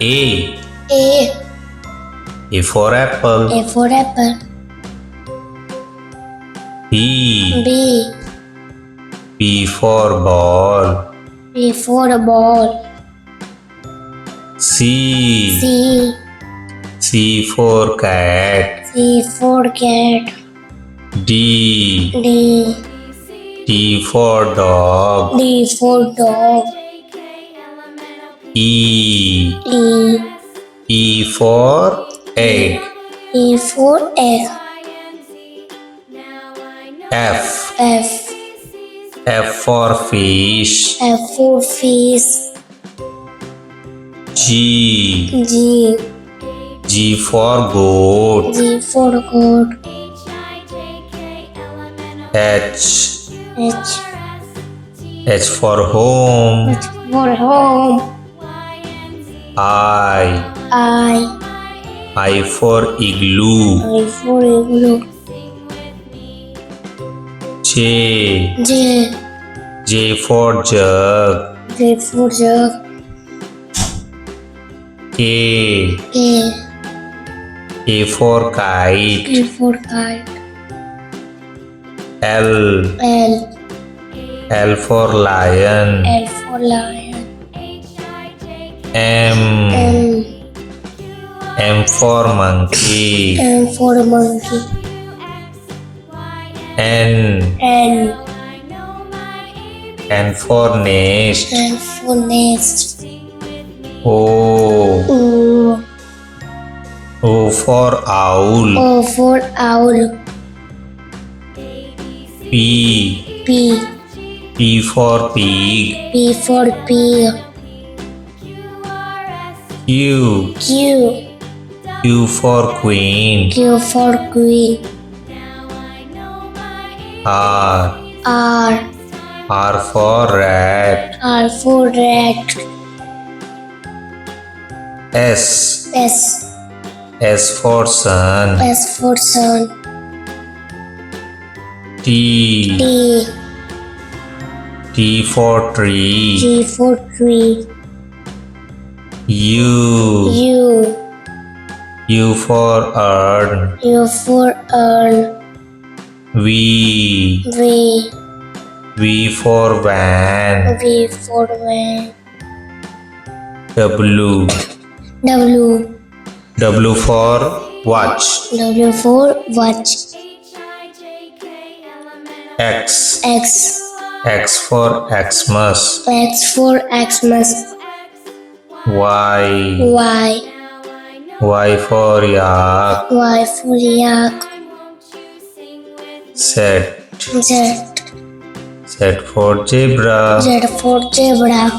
A. A. A for apple. A for apple. B. B. B for ball. B for ball. C. C. C for cat. C for cat. D. D. D for dog. D for dog. E. E. E for egg. E for egg. F. F. F for fish. F for fish. G. G. G for goat. G for goat. H. H. H for home. H for home. I. I for igloo. I for igloo. J. J. J for jug. J for jug. K. K. K for kite. K for kite. L. L. L for lion. L for lion. M. M. M for monkey. M for monkey. N. N. N for nest. N for nest. O. O. O for owl. O for owl. P. P. P for pig. P for pig. Q. Q. Q for queen. Q for queen. R. R. R for rat. R for rat. S. S. S for sun. S for sun. T. T. T for tree. T for tree. U. U. U for urn. U for urn. V. V. V for van. V for van. W. W. W for watch. W for watch. X. X. X for Xmas. X for Xmas. Y. Y. Y for yak. Y for yak. Z. Z. Z for zebra. Z for zebra.